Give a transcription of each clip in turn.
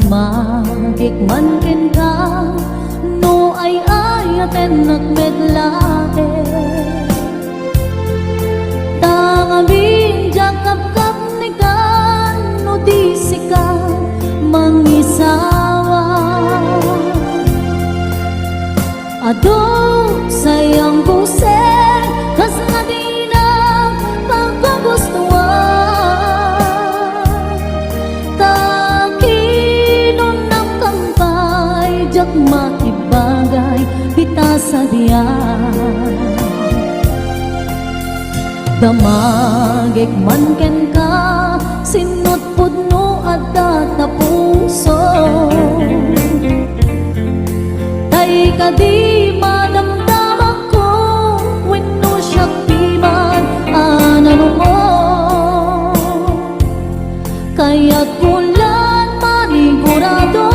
Magikman ken ka no ay ayaten nagmedlae tangabin jakap-kap ni ka no di sika mangisawa ado sayang puseng kas nga di na pagkagustuhan jak makibagay pita sa diyan damagik man ken ka sinot pudno at tatapuso tay ka di madamdam ko wenno siya piman anano mo kaya't kulan manigurado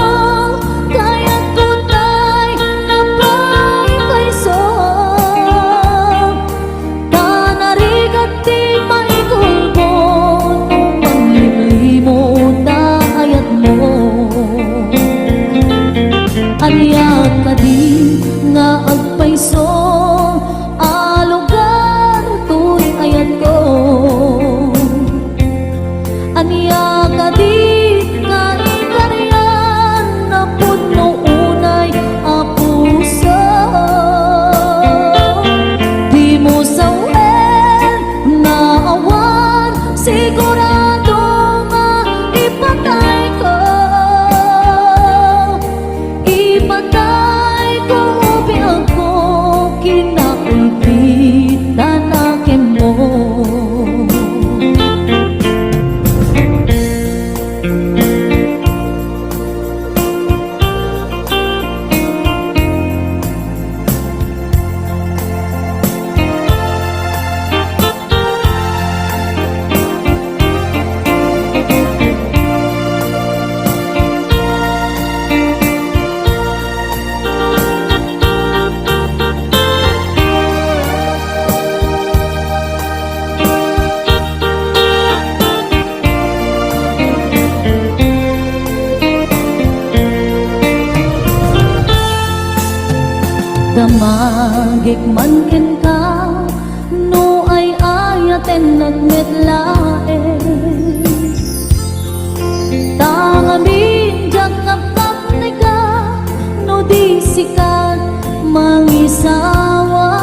Aniya ka di nga agpaiso alugar tuy ayat ko aniya ka di nga ikaryan na puno unay apuso di mo sawen na awan sigurado nga ipatay ko damagik man ken ka no ay ayaten nagmetlae tangabin jakap-kap ni ka no di sikat mangisawa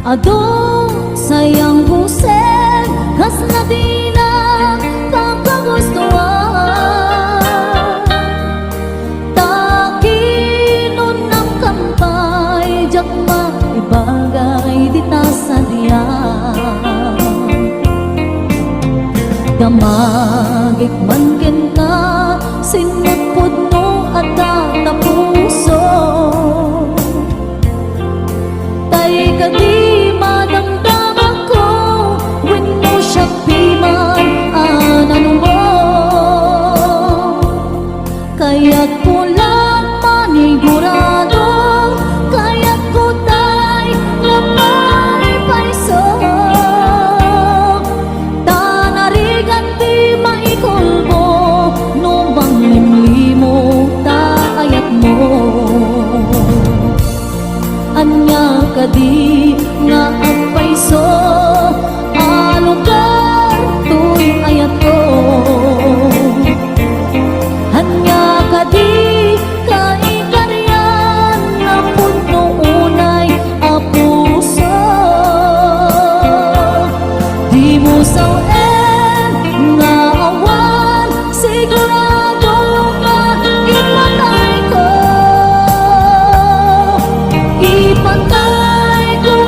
ado sayang puseng kas na di na pagkagustuhan bagay di ta sa diyan damagik man ken ka sinot pudno at tatapuso tay ka di madamdam ako wenno siya piman anano mo kaya't pulang manigurado anya kadi nga agpaiso alugar tuy ayat ko anya kadi kaikaryan na puno unay apuso di mo sawen nga awan sigurado nga ipatay ko ipatay ko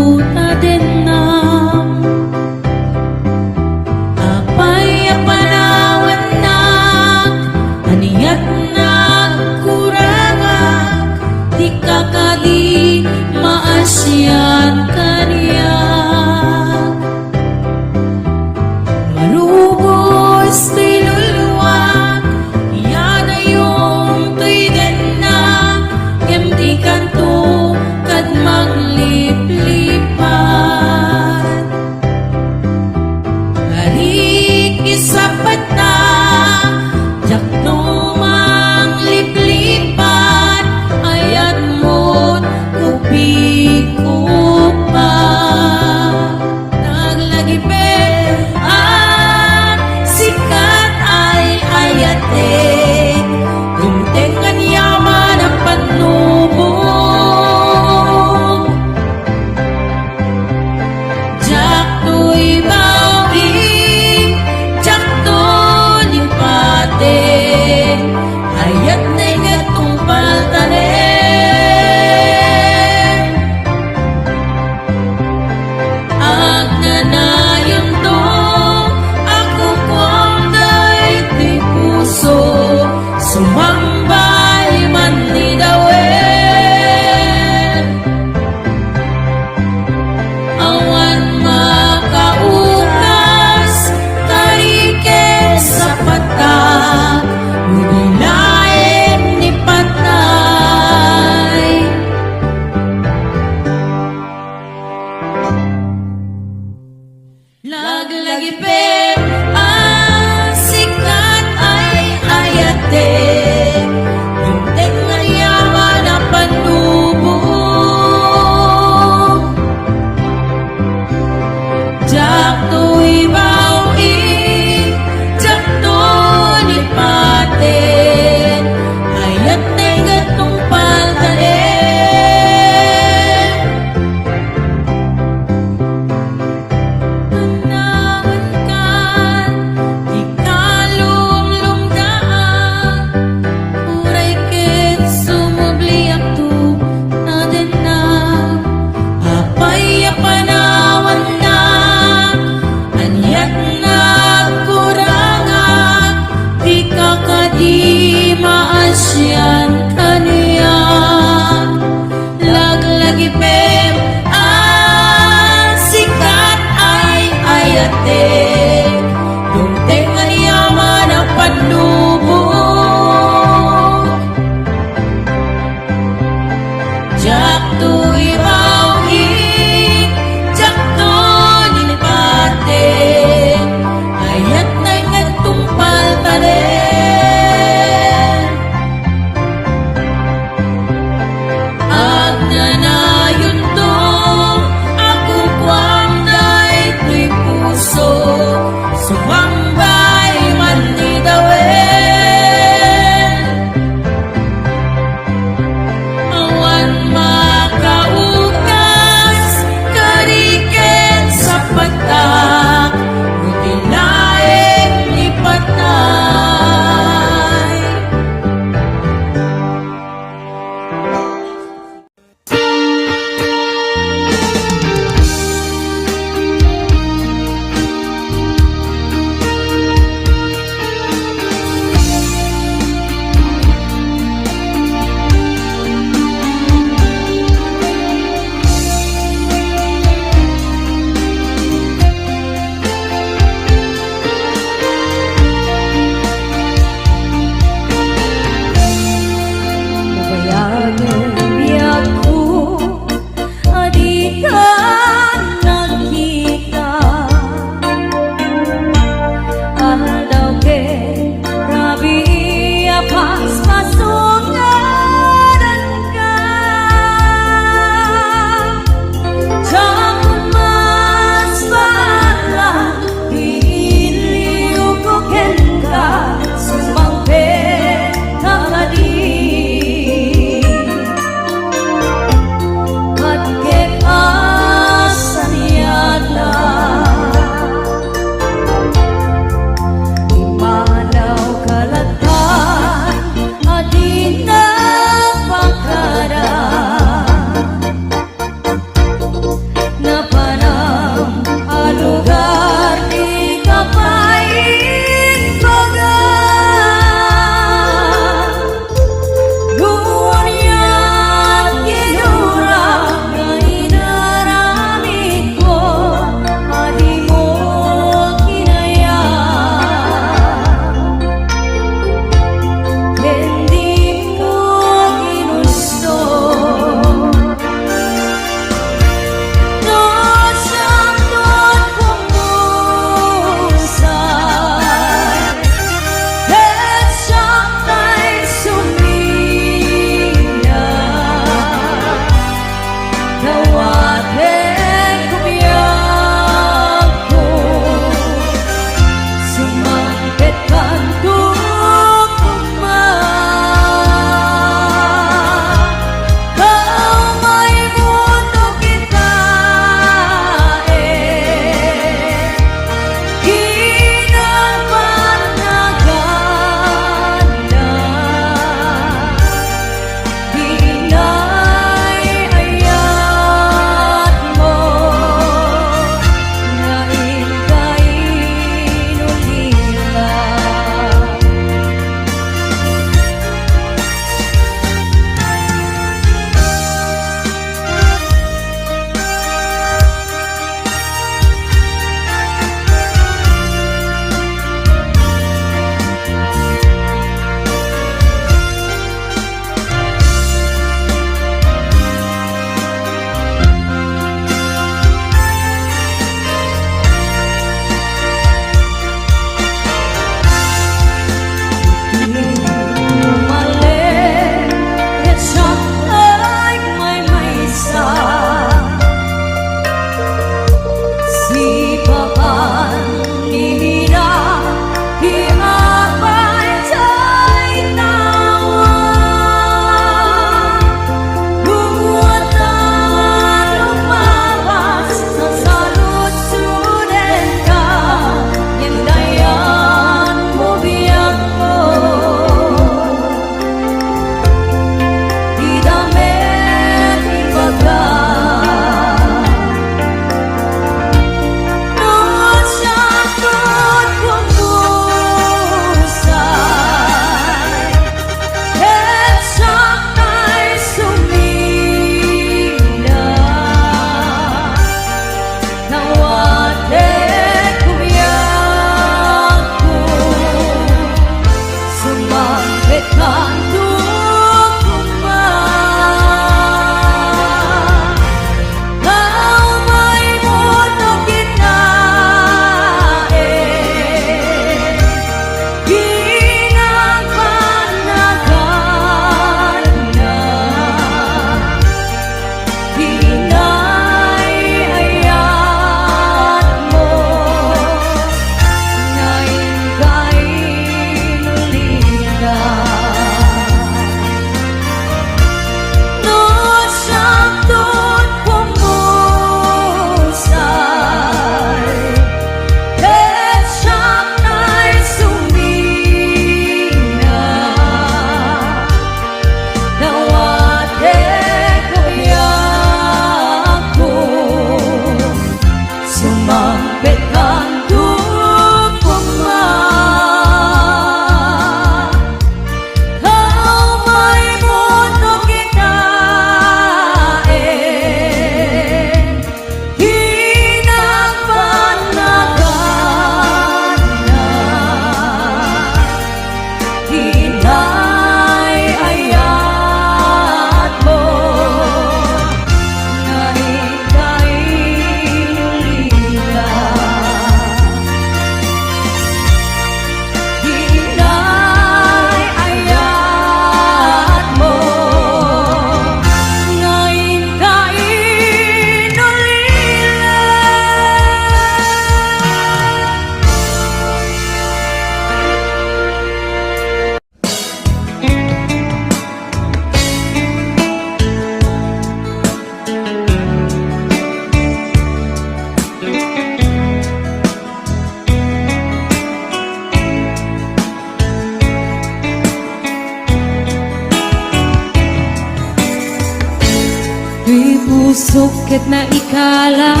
pusok ket na ikalang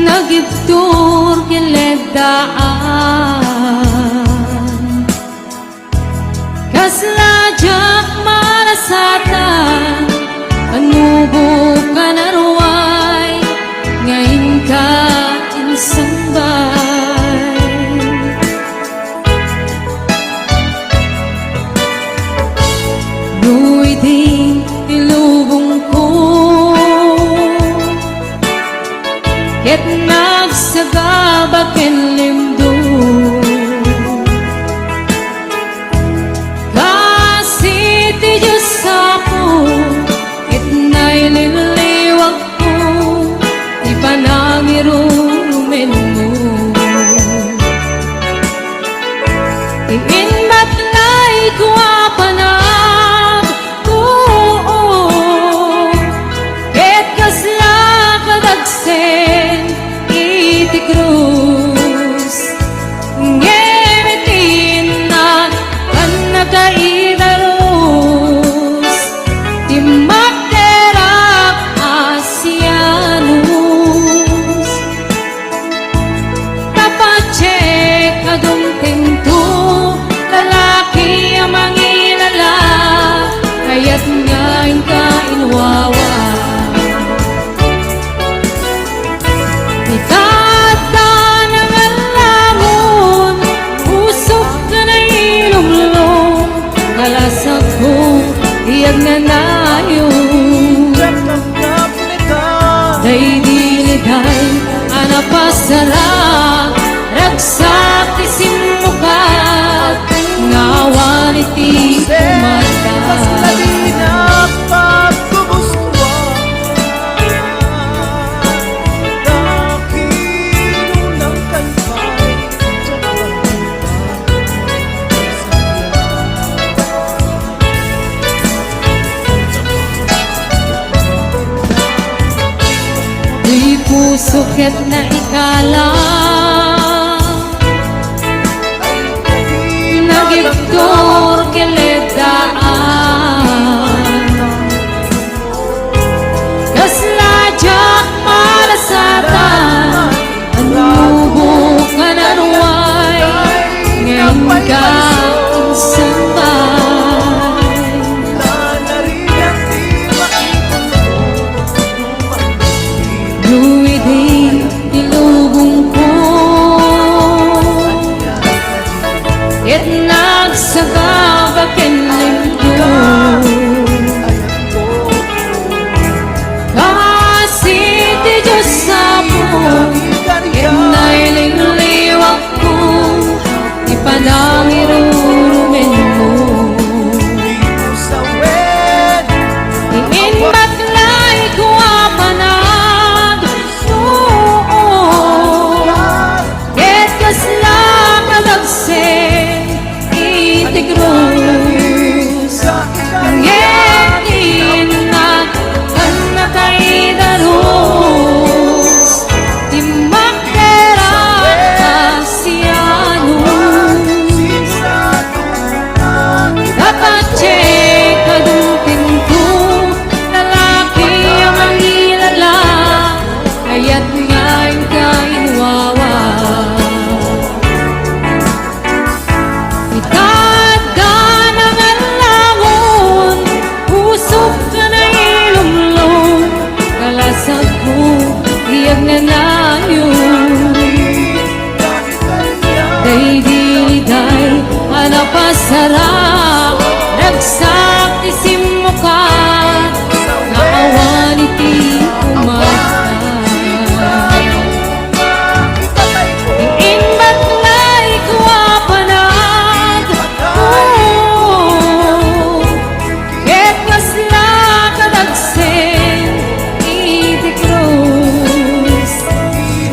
nagibtur kiledaan kaslajak malasatan anubo ka naruay ngayon ka insambay nu'y di ilubong ko ket nagsagabak en limdo kasi ti Diyos ako ket naililiwag ko ti panangirumen mo iinbat na'y kuwapanag ket kasla kadagsen iti krus ngemitin na kan nakaidarus ti magderak asianus tapacek adong tento lalaki ang mangilala kaya't ngayon ka inwawa itata ng alamon usok ka na ilumlong kalasag ko iyag na nayon day diliday anapasara ragsak ti simukat ngawan iti kumata di pusok ket na ikalang nagibtur kiledaan kaslajak malasatan anubo ka naruay ngayon ka insambay nu'y di ilubong ko ket nagsagabak en limdo kasi ti Diyos ako ket naililiwag ko ipanangirumen mo iinbat lay kuwapanag ket kasla kadagsen iti krus ngemitin na kan nakaidarus ti magderak asianus tapacek adong pinto lalaki ang mangilala kaya't ngayon ka inwawa itata ng alamon usok ka na ilumlong kalasag ko iyag na nayon day diliday anapasara ragsak ti simukat naawan iti kumata iinbat lay kuwapanag ket kasla kadagsen iti krus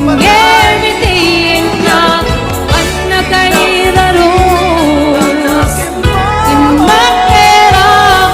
ngemitin na kan nakaidarus ti magderak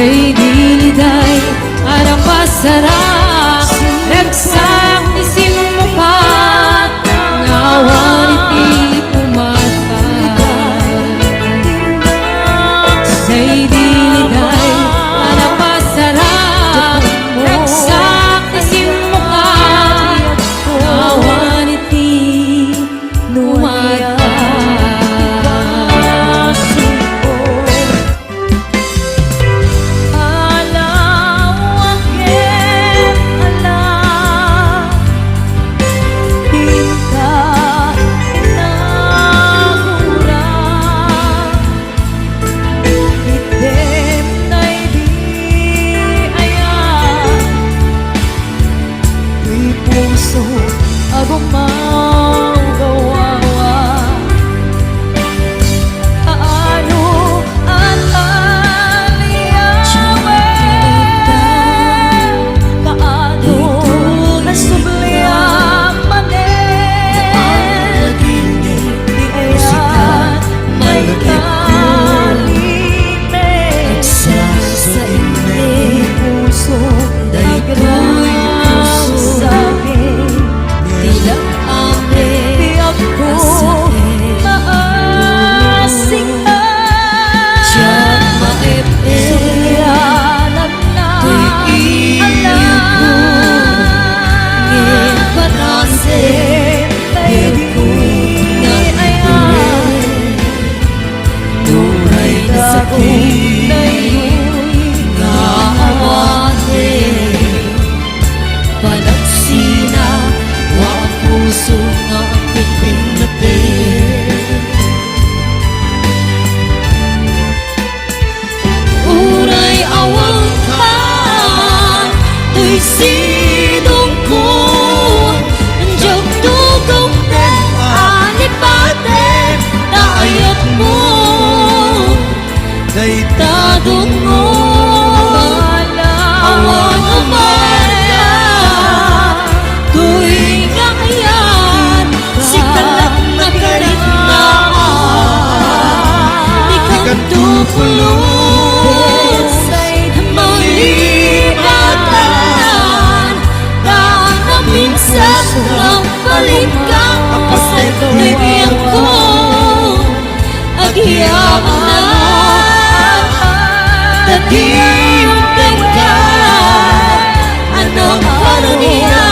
Say diliday arang pasarap Nagsak isim mo pa Ngawan iti pumatay Say diliday arang pasarap Nagsak isim mo pa Ngawan iti numatay Agong mau gawawa Aano at aliyawe Kaano nasubliang manen Di ayan may kalime Sa inay puso Agraw sa'kin Tiyak ko maasing na Diyan maipin Sulianan na alam Panasin ay di ayan Tunay na sakit na iyo'y naawatin Panagsina Wang puso na pipinapin Uray awang ka Tuy sidong ko Andiyak tugong na Anipatin Na ayat mo Tadong mo Awang umaya Tuy ngayon Sikalat na karitnaan Di kang tupulong Malipatan Daan na minsan Ang palit kang Kapasay bibig ko Agiyam na Tadi yung teka Anong paraniya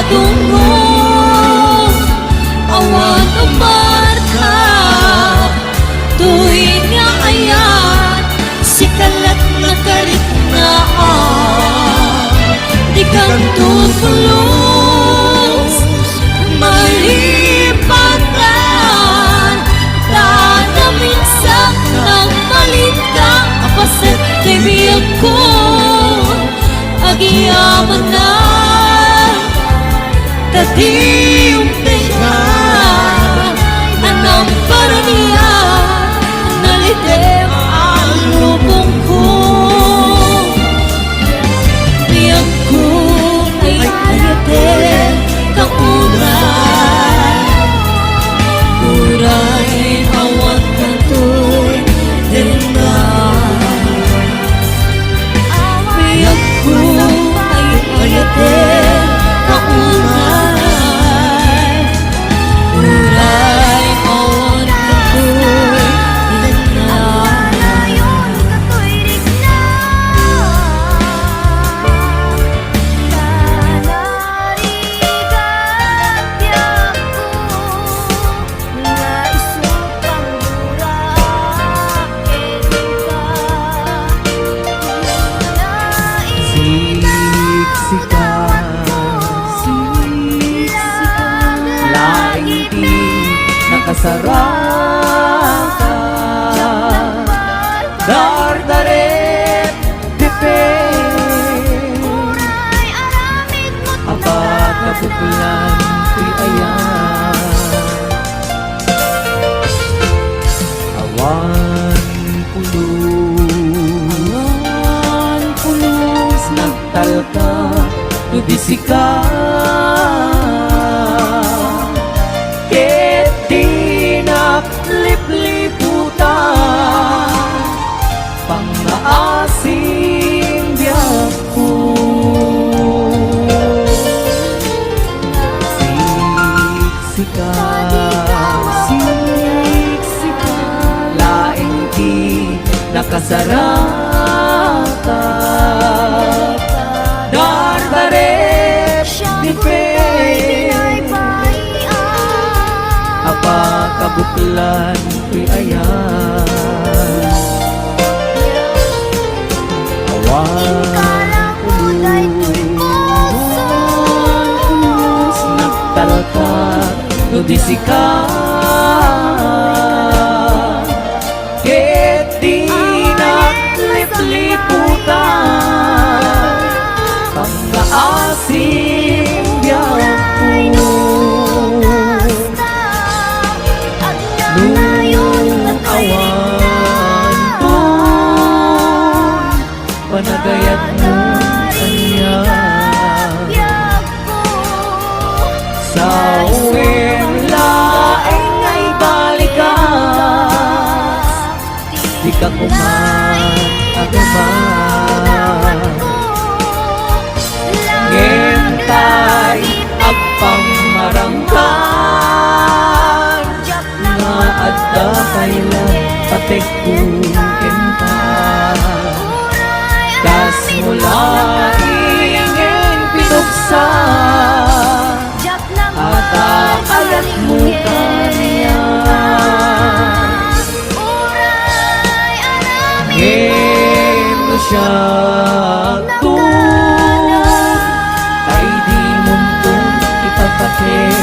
Tungo awan umarka tuwing nga ayan sikalat na karitnaan di kang tutulong malipatan na minsan nang malit kang kapasit kay biyag ko agiyaman na Tadi yung teka Anong paraniya Nalitim ang lubong ko Biyag ko ay ayatin Kang uray Uray awat ng tulad nakasaraka dardaret dipin Uray aramid mo't apat kapukulan ti ayan awan pulos nagtalka nudisika ket tinaklip-liputan pangaasim biyak ko siksika siksika laing di nakasaraka dardaret dipin apa kabutlan ti ayan awan pulos nagtalka nudisika ket tinaklip-liputan pangaasim biyak ko nung awan doon panagayat mo kanya sa uwing laing ay balikas di ka kumagaman ngentay agpamarangkan nga adda kailan patek kenta kas mula ingin pinuksa ata alat mo kanya ngeno siya tun ay di muntong ipapakit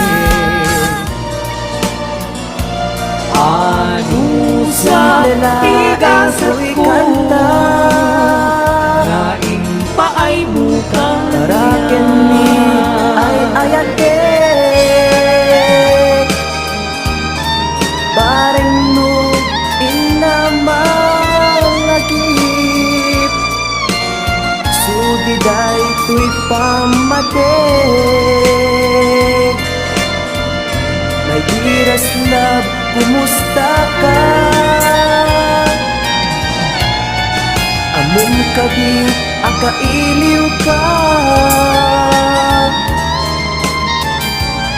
ano sa tigasat ko naing paay mo Taraken ni ay ayate bareng no inamangagip sudiday tuy pamate naidiras na kumusta ka among kadi akailiw ka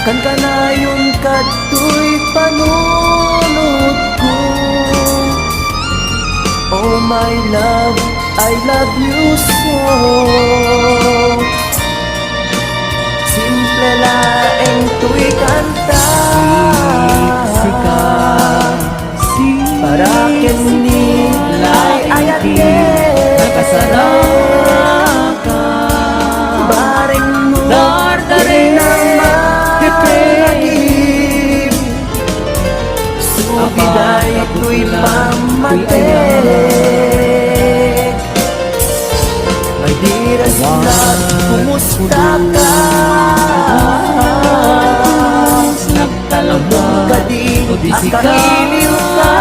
kan kanayon katoy panunod ko oh my love I love you so simple laeng tuy kanta para kenni lay ayate nakasaraka bareng mo dardaret inamagip subiday tuy pamate may diras na kumusta ka nagtalaba kadi nudisika akailiw ka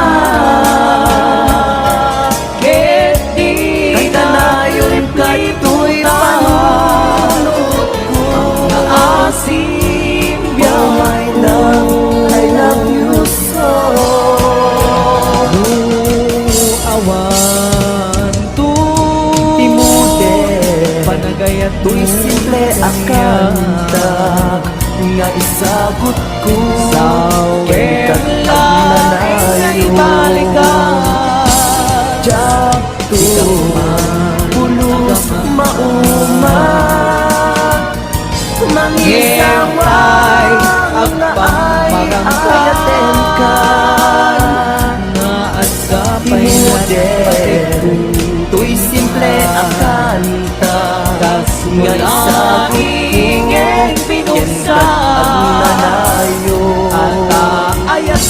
ket kay kanayon katoy panunod ko naasim oh biyak my love I love you so awan tu timude panagayat tuy simple akanta nga isagot ko sa ken laing ay balikas Jakto pulos mauma mangisaway ayaten ka nga adda timude pailan tuy simple akanta kas nga mula isagot ingin pinuksa nanayo ata ayat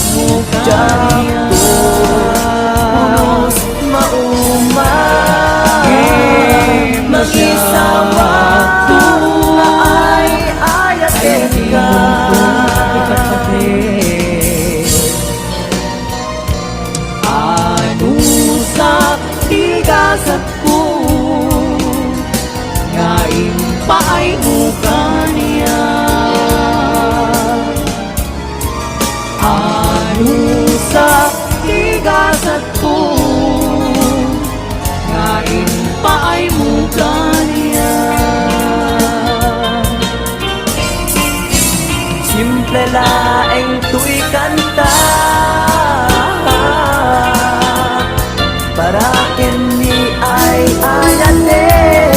lalaeng tu'y kanta para kini ay ayanek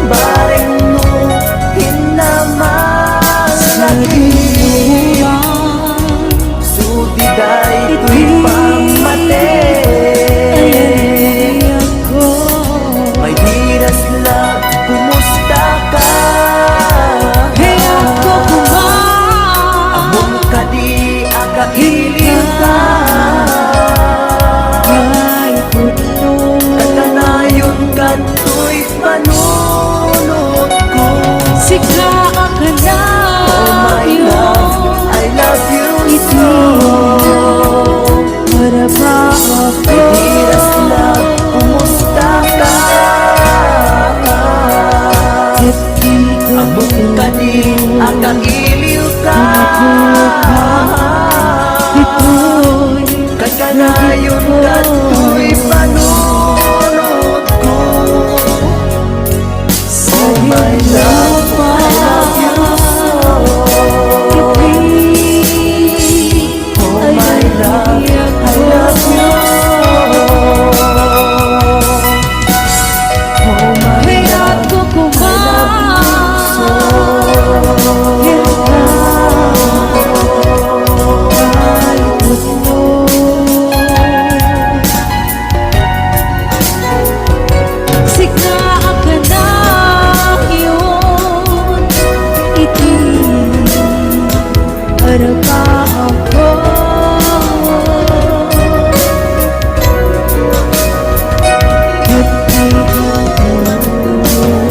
bareng mo hinamang lagi sudiday tu'y pamate may diras lang kumusta ka among kadi akailiw ka katanayon ka to'y panunod ko oh my love, I love you so may diras lang kumusta ka among kadi akailiw ka katanayon ka to'y panunod ko oh my love, I love you so oh my love, I love you oh my love,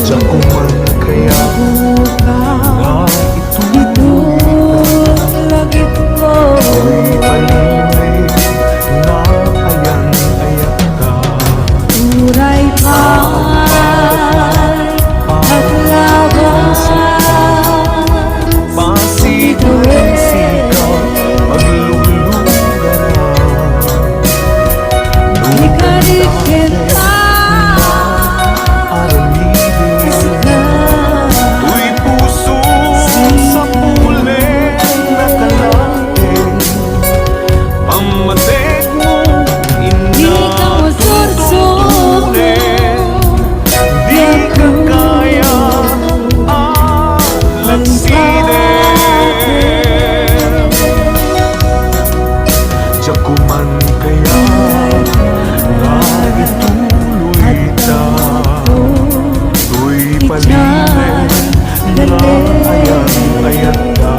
Jakuman kaya na ito'y palimay na ayan-ayan ka Pasigay sigaw paglulugaran Tu'y puso sa pulen na kalahin Pamatek mo inatutunin Di ka kaya alagsinin Jakuman kaya nga ituloy ta Tu'y palimay na ayan-ayan ka